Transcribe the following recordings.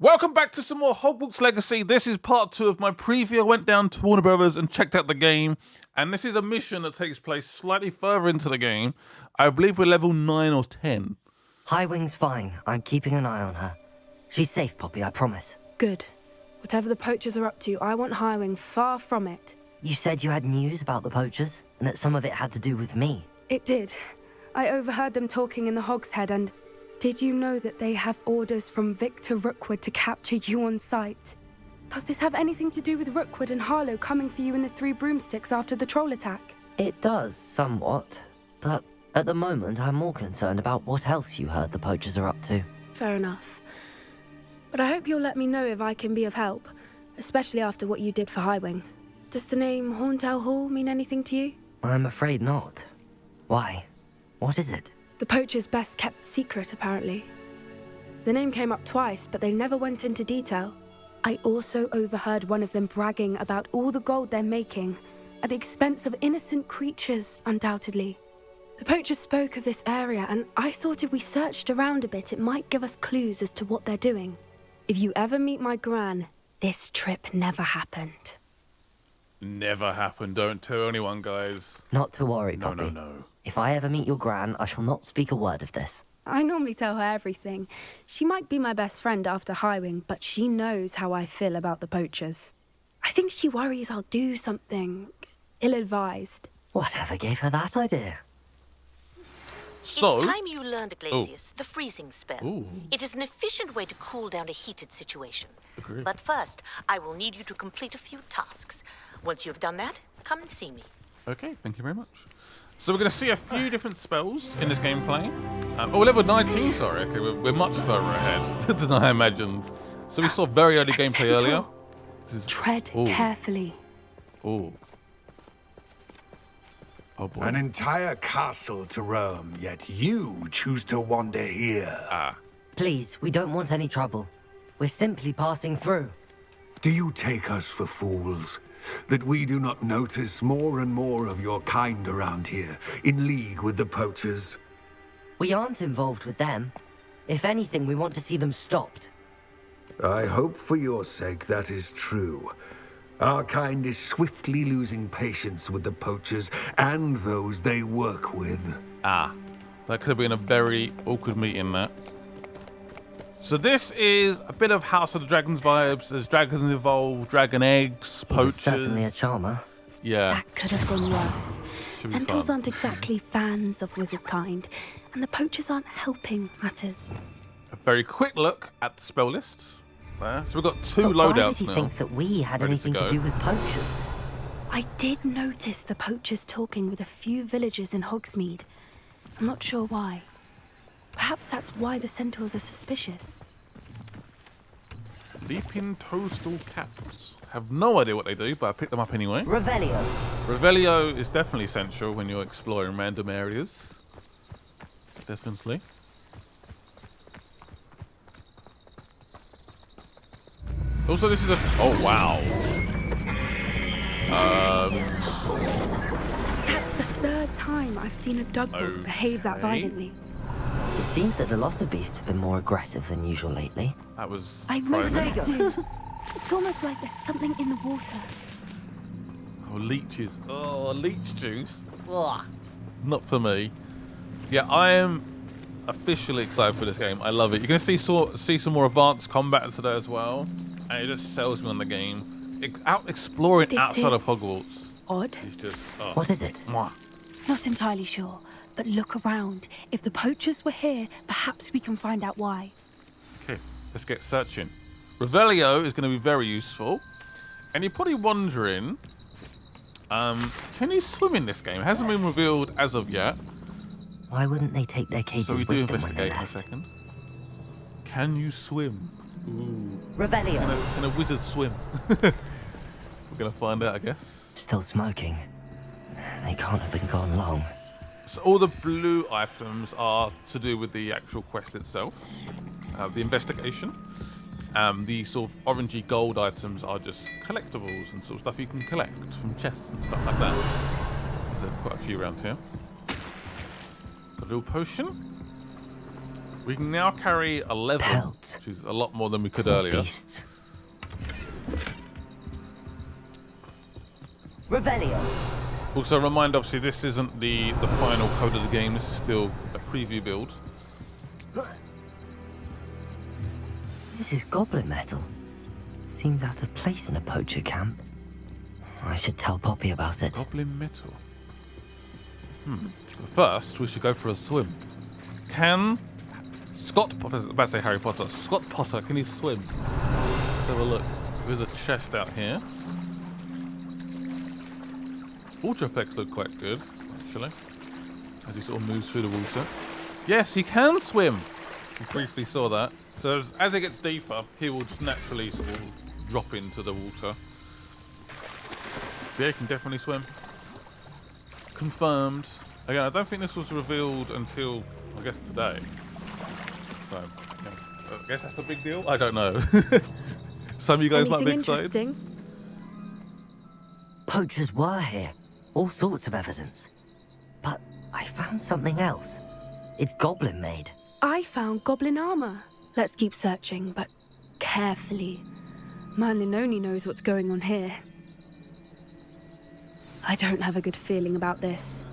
Welcome back to some more Hogwarts Legacy. This is part 2 of my preview. I went down to Warner Brothers and checked out the game. And this is a mission that takes place slightly further into the game. I believe we're level 9 or 10. Highwing's fine. I'm keeping an eye on her. She's safe, Poppy, I promise. Good. Whatever the poachers are up to, I want Highwing far from it. You said you had news about the poachers, and that some of it had to do with me. It did. I overheard them talking in the Hog's Head, and did you know that they have orders from Victor Rookwood to capture you on sight? Does this have anything to do with Rookwood and Harlow coming for you in the Three Broomsticks after the troll attack? It does, somewhat. But at the moment, I'm more concerned about what else you heard the poachers are up to. Fair enough. But I hope you'll let me know if I can be of help, especially after what you did for Highwing. Does the name Hauntel Hall mean anything to you? I'm afraid not. Why? What is it? The poachers' best kept secret, apparently. The name came up twice, but they never went into detail. I also overheard one of them bragging about all the gold they're making, at the expense of innocent creatures, undoubtedly. The poachers spoke of this area, and I thought if we searched around a bit, it might give us clues as to what they're doing. If you ever meet my gran, this trip never happened. Never happened. Don't tell anyone, guys. Not to worry, Poppy. No. If I ever meet your gran, I shall not speak a word of this. I normally tell her everything. She might be my best friend after Highwing, but she knows how I feel about the poachers. I think she worries I'll do something ill-advised. Whatever gave her that idea? So, it's time you learned, Iglesias, the freezing spell. Ooh. It is an efficient way to cool down a heated situation. Agreed. But first, I will need you to complete a few tasks. Once you have done that, come and see me. okay, thank you very much. So we're going to see a few different spells in this gameplay. Level 19, sorry. Okay, we're much further ahead than I imagined. So we saw very early gameplay earlier. Tread carefully. Oh. Oh boy. An entire castle to roam, yet you choose to wander here. Please, we don't want any trouble. We're simply passing through. Do you take us for fools? That we do not notice more and more of your kind around here, in league with the poachers? We aren't involved with them. If anything, we want to see them stopped. I hope for your sake that is true. Our kind is swiftly losing patience with the poachers and those they work with. That could have been a very awkward meeting, that. So this is a bit of House of the Dragons vibes. There's dragons involved, dragon eggs, poachers. Certainly a charmer. Yeah. That could have gone worse. Should be Centaurs fun. aren't exactly fans of wizard kind, and the poachers aren't helping matters. A very quick look at the spell list. There. So we've got two But why would loadouts you now. think that we had Ready to anything to go. do with poachers? I did notice the poachers talking with a few villagers in Hogsmeade. I'm not sure why. Perhaps that's why the centaurs are suspicious. Leaping toadstool cats. Have no idea what they do, but I picked them up anyway. Revelio. Revelio is definitely essential when you're exploring random areas. Definitely. Also, this is a... Oh, wow. That's the third time I've seen a Dugbog behave that Okay. violently. It seems that a lot of beasts have been more aggressive than usual lately. That was I surprising. really do. It's almost like there's something in the water. Oh, leeches. Oh, leech juice. Ugh. Not for me. Yeah, I am officially excited for this game. I love it. You're going to see some more advanced combat today as well. And it just sells me on the game. Out exploring This outside of is Hogwarts. Odd. It's just... Oh. What is it? Mwah. Not entirely sure, but look around. If the poachers were here, perhaps we can find out why. Okay, let's get searching. Revelio is going to be very useful. And you're probably wondering, can you swim in this game? It hasn't been revealed as of yet. Why wouldn't they take their cages So we do with them when they investigate in a left? second. Can you swim? Ooh. Revelio. Can a wizard swim? We're going to find out, I guess. Still smoking. They can't have been gone long. So all the blue items are to do with the actual quest itself. The investigation. The sort of orangey gold items are just collectibles and sort of stuff you can collect from chests and stuff like that. There's quite a few around here. A little potion. We can now carry 11, Pelt. which is a lot more than we could earlier. Beasts. Revelio. Also, a reminder, obviously, this isn't the final code of the game. This is still a preview build. This is goblin metal. Seems out of place in a poacher camp. I should tell Poppy about it. Goblin metal. But first, we should go for a swim. Can Scott Potter, I was about to say Harry Potter, Scott Potter, can he swim? Let's have a look. There's a chest out here. Water effects look quite good, actually, as he sort of moves through the water. Yes, he can swim! We briefly saw that. So as it gets deeper, he will just naturally sort of drop into the water. Yeah, he can definitely swim. Confirmed. Again, I don't think this was revealed until, I guess, today. So, yeah, I guess that's a big deal. I don't know. Some of you guys might be excited. Interesting? Poachers were here. All sorts of evidence. But I found something else. It's goblin made. I found goblin armor. Let's keep searching, but carefully. Merlin only knows what's going on here. I don't have a good feeling about this.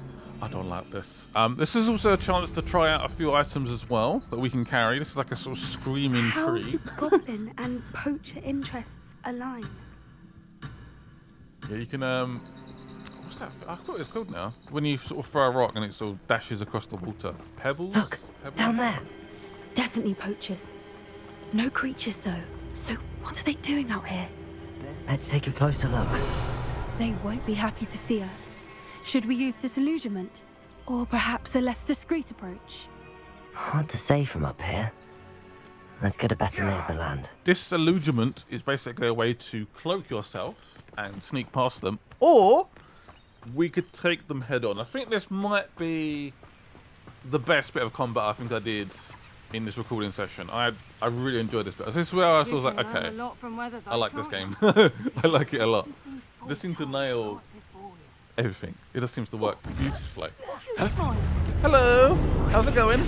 I don't like this. This is also a chance to try out a few items as well that we can carry. This is like a sort of screaming How tree. do goblin and poacher interests align? Yeah, you can, what's that? I thought it was called now. When you sort of throw a rock and it sort of dashes across the water. Pebbles? Look, Pebbles? down there. Definitely poachers. No creatures, though. So what are they doing out here? Let's take a closer look. They won't be happy to see us. Should we use disillusionment? Or perhaps a less discreet approach? Hard to say from up here. Let's get a better lay of the land. Disillusionment is basically a way to cloak yourself and sneak past them. Or we could take them head on. I think this might be the best bit of combat I think I did in this recording session. I really enjoyed this bit. This is where I was like, okay, I like this game. I like it a lot. This seems to nail everything. It just seems to work beautifully. Hello, how's it going?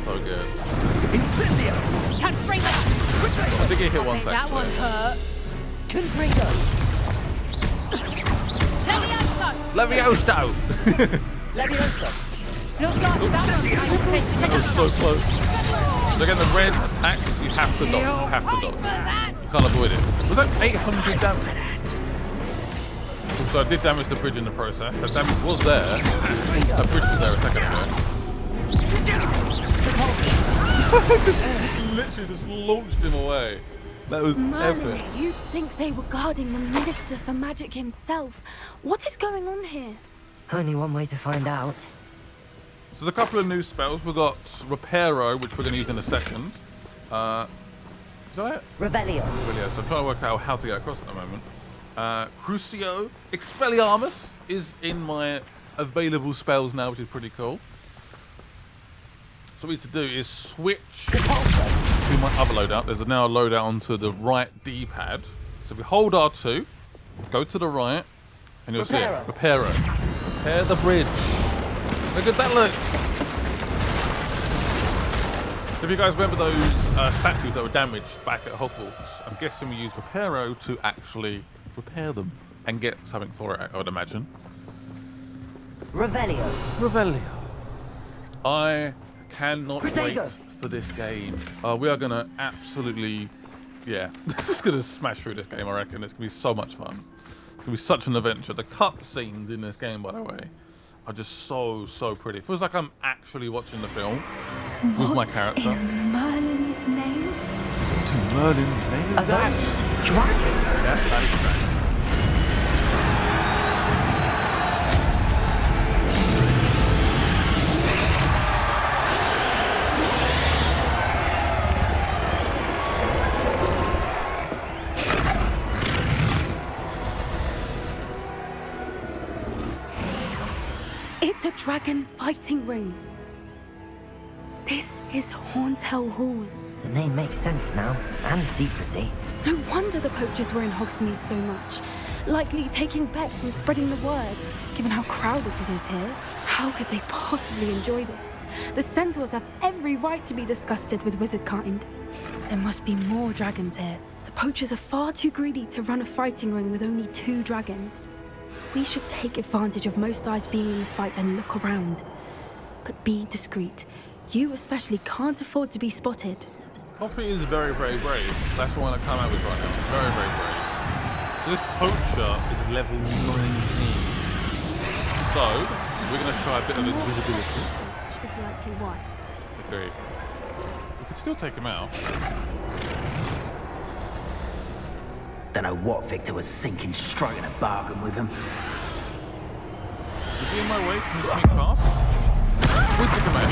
So good. Confringo! I did get hit once That one actually. hurt. Confringo! Levioso! Levioso! Leviosa! Looks like that one That was so close. So again, the red attacks, you have to dodge. You have to dodge. You can't avoid it. Was that 800 damage? Also, I did damage the bridge in the process. That damage was there. That bridge was there a second ago. Literally just launched him away. That was Merlin, epic. you'd think they were guarding the Minister for Magic himself. What is going on here? Only one way to find out. So there's a couple of new spells. We've got Reparo, which we're going to use in a second. Did I? Revelio. Brilliant. So I'm trying to work out how to get across at the moment. Crucio. Expelliarmus is in my available spells now, which is pretty cool. So what we need to do is switch to my other loadout. There's now a loadout onto the right D-pad. So if we hold R2, go to the right, and you'll see it. Reparo. Repair the bridge. Look at that look! So if you guys remember those statues that were damaged back at Hogwarts, I'm guessing we used Reparo to actually repair them and get something for it, I would imagine. Revelio. Revelio. I cannot wait for this game. We are going to absolutely, yeah, just going to smash through this game, I reckon. It's going to be so much fun. It's going to be such an adventure. The cutscenes in this game, by the way, are just so pretty. It feels like I'm actually watching the film with my character. In Merlin's name? What in Merlin's name is Are that? those dragons? Yeah, that is dragons. It's a dragon fighting ring. This is Hauntel Hall, The name makes sense now, and the secrecy. No wonder the poachers were in Hogsmeade so much. Likely taking bets and spreading the word, given how crowded it is here. How could they possibly enjoy this? The centaurs have every right to be disgusted with wizard kind. There must be more dragons here. The poachers are far too greedy to run a fighting ring with only 2 dragons. We should take advantage of most eyes being in the fight and look around. But be discreet. You especially can't afford to be spotted. Poppy is very, very brave. That's the one I come out with right now. Very, very brave. So this poacher is level 19. So we're going to try a bit of invisibility. Which is likely wise. Agree. We could still take him out. Don't know what Victor was thinking, striking a bargain with him. Is he in my way? Can you sneak past? We took him out.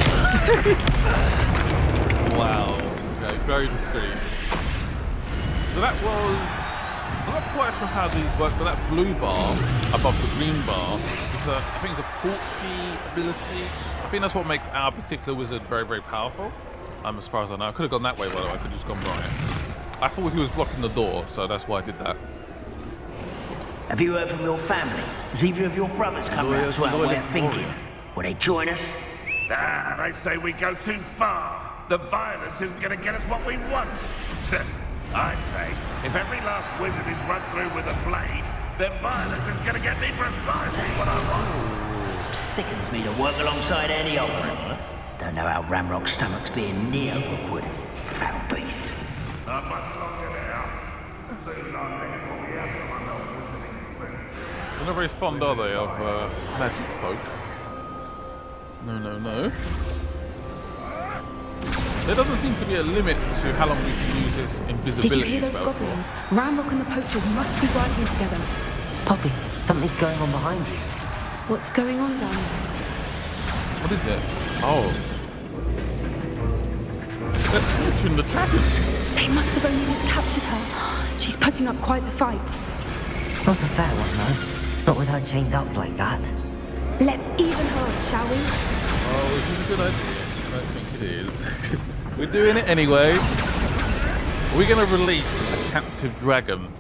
Wow. Okay, very discreet. So that was... I'm not quite sure how these work, but that blue bar above the green bar is I think it's a portkey ability. I think that's what makes our particular wizard very, very powerful. As far as I know. I could have gone that way, by the way. I could have just gone right. I thought he was blocking the door, so that's why I did that. Have you heard from your family? Has either of your brothers come round to our way of thinking? Will they join us? Ah, they say we go too far. The violence isn't going to get us what we want. I say, if every last wizard is run through with a blade, then violence is going to get me precisely what I want. Sickens me to work alongside any of them. Don't know how Ramrock's stomach's being near awkward. Foul beast. They're not very fond, are they, of magic folk? No, no, no. There doesn't seem to be a limit to how long we can use this invisibility Did you hear those spell goblins? Ramrock and the poachers must be working together. Poppy, something's going on behind you. What's going on down there? What is it? Oh. They're torching the dragon. They must have only just captured her. She's putting up quite the fight. Not a fair one, though. Not with her chained up like that. Let's even her up, shall we? Oh, this is a good idea. I don't think it is. We're doing it anyway. We're going to release a captive dragon.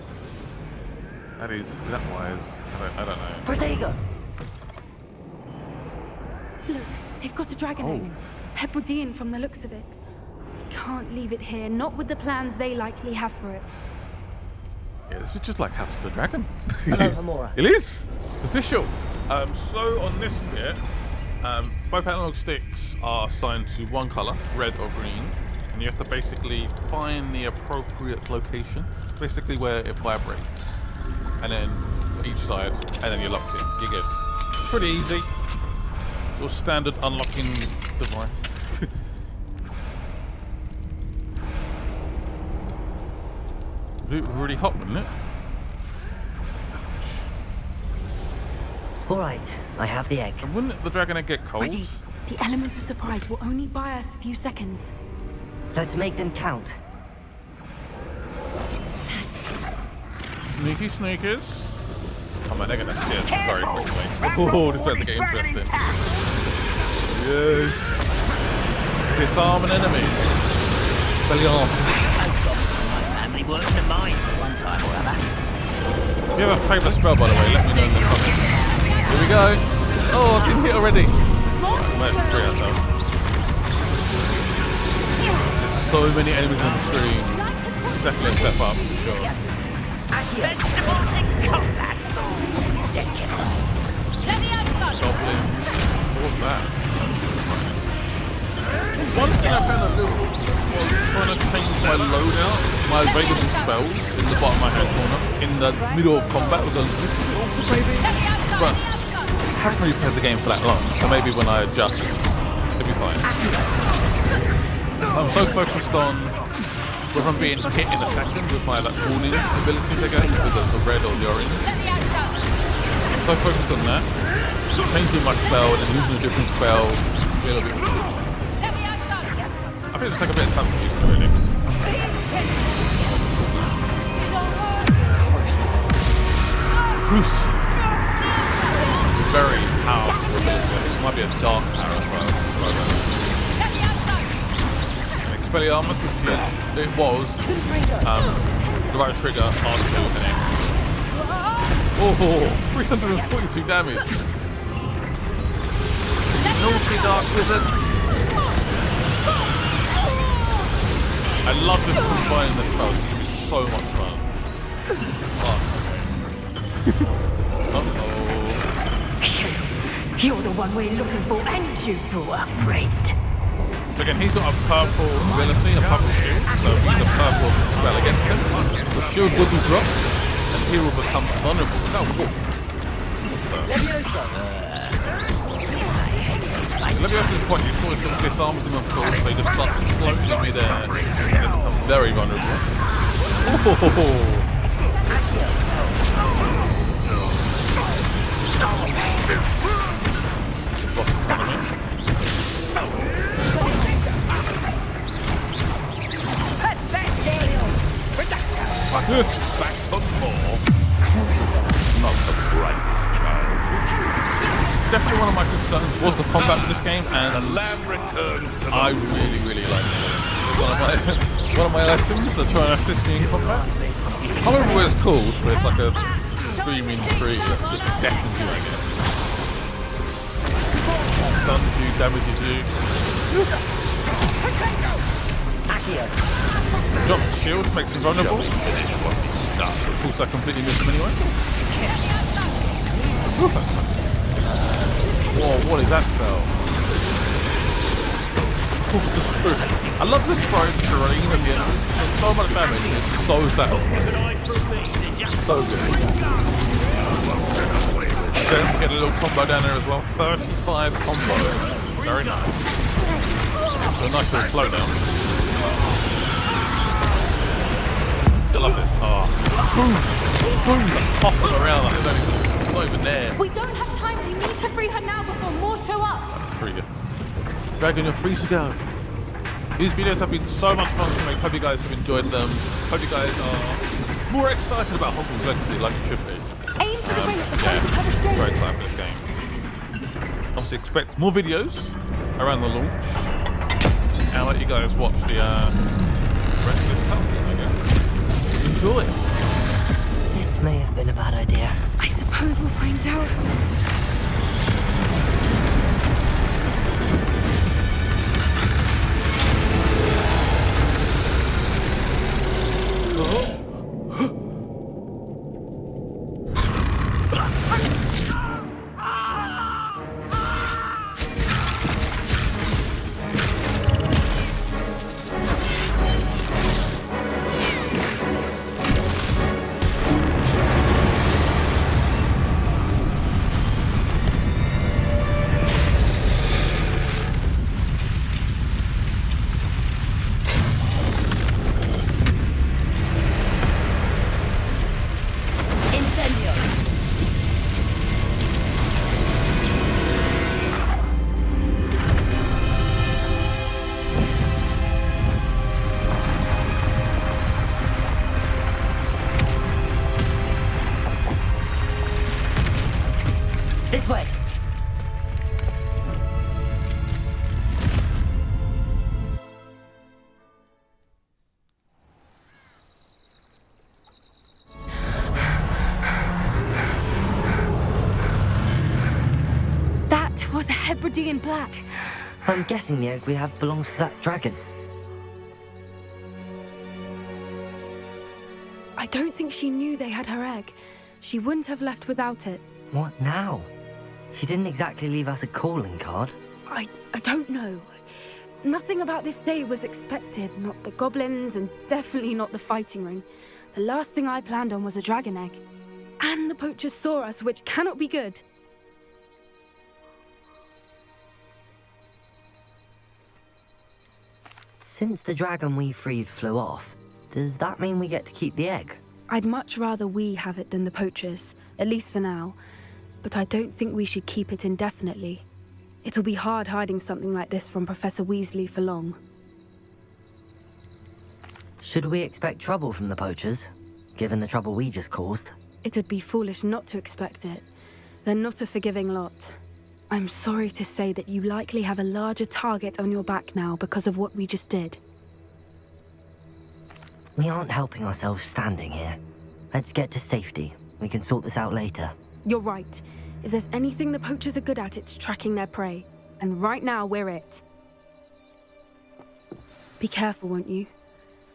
Is that wise? I don't know. Protego! Look, they've got a dragon egg. Hebridean from the looks of it. We can't leave it here, not with the plans they likely have for it. Yeah, this is just like House of the Dragon. Hello, Hamura. It is official. So on this bit, both analog sticks are assigned to one color, red or green, and you have to basically find the appropriate location, basically where it vibrates, and then for each side, and then you're locked in. You're good. Pretty easy. Sort of standard unlocking device. It was really hot, wasn't it? All right, I have the egg. And wouldn't the dragon egg get cold? Ready? The element of surprise will only buy us a few seconds. Let's make them count. Sneaky sneakers. Oh man, they're gonna see us very quickly. Oh, this is about to get interesting. Yes. Disarm an enemy. Expelliarmus. Family worked in the mines at one time or other. If you have a favourite spell, by the way, let me know in the comments. Here we go. Oh, I've been hit already. I might have to free ourselves. There's so many enemies on the screen. It's definitely a step up, for sure. Vegetables in combat. Dead killer. Goblins. What was that? One thing I found a little was trying to change my loadout, my available spells in the bottom right hand corner, in the middle of combat was a little awkward maybe, but I haven't really played the game for that long, so maybe when I adjust, it'll be fine. I'm so focused on whether I'm being hit in a second with my like warning abilities again, with the red or the orange. I'm so focused on that, changing my spell and then using a different spell, a little bit. I think it's take a bit of time to use it, really. Crucio. Very powerful ability. I think it might be a dark power as well. And Expelliarmus, which was the right trigger R2 and X. Oh, 342 damage. Naughty dark wizards. I love just combining the spells. It's gonna be so much fun. Uh-oh. You're the one we're looking for, and you brought a friend. So again, he's got a purple ability, a purple shield, so he's a purple spell against him. The shield will be dropped, and he will become vulnerable. Look how cool. Leviosa's point, you sort of disarms them, of course, so he just starts floating in midair and becomes very vulnerable. Oh! Boss in front of me. Back for more. Not the brightest child. Definitely one of my concerns was the combat for this game, and The lamb returns to the I really, really like it. It's one of my lessons to try and assist me in combat. I don't remember what it's called, but it's like a streaming tree that just deafens you, I guess. Stuns you, damages you. Drops the shield, makes him vulnerable. Of course, I completely miss him anyway. Whoa, what is that spell? I love this throw terrain at the end. There's so much damage and it's so subtle. So good. Then we get a little combo down there as well. 35 combos. Very nice. So a nice little slowdown. I love this. Oh. Boom! Boom! Toss them around like it's not even there. We don't have time. We need to free her now before more show up. Let's free you. Dragon, you're free to go. These videos have been so much fun to make. Hope you guys have enjoyed them. Hope you guys are more excited about Hogwarts Legacy like you should be. Aim for the ring at the front of her Very restrainers. excited for this game. Obviously expect more videos around the launch. And I'll let you guys watch the rest of this cutscene, I guess. Enjoy. This may have been a bad idea. I suppose we'll find out. This way. That was a Hebridean black. I'm guessing the egg we have belongs to that dragon. I don't think she knew they had her egg. She wouldn't have left without it. What now? She didn't exactly leave us a calling card. I don't know. Nothing about this day was expected. Not the goblins, and definitely not the fighting ring. The last thing I planned on was a dragon egg. And the poachers saw us, which cannot be good. Since the dragon we freed flew off, does that mean we get to keep the egg? I'd much rather we have it than the poachers, at least for now. But I don't think we should keep it indefinitely. It'll be hard hiding something like this from Professor Weasley for long. Should we expect trouble from the poachers, given the trouble we just caused? It would be foolish not to expect it. They're not a forgiving lot. I'm sorry to say that you likely have a larger target on your back now because of what we just did. We aren't helping ourselves standing here. Let's get to safety. We can sort this out later. You're right. If there's anything the poachers are good at, it's tracking their prey. And right now, we're it. Be careful, won't you?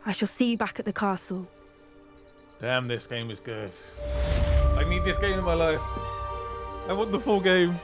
I shall see you back at the castle. Damn, this game is good. I need this game in my life. I want the full game.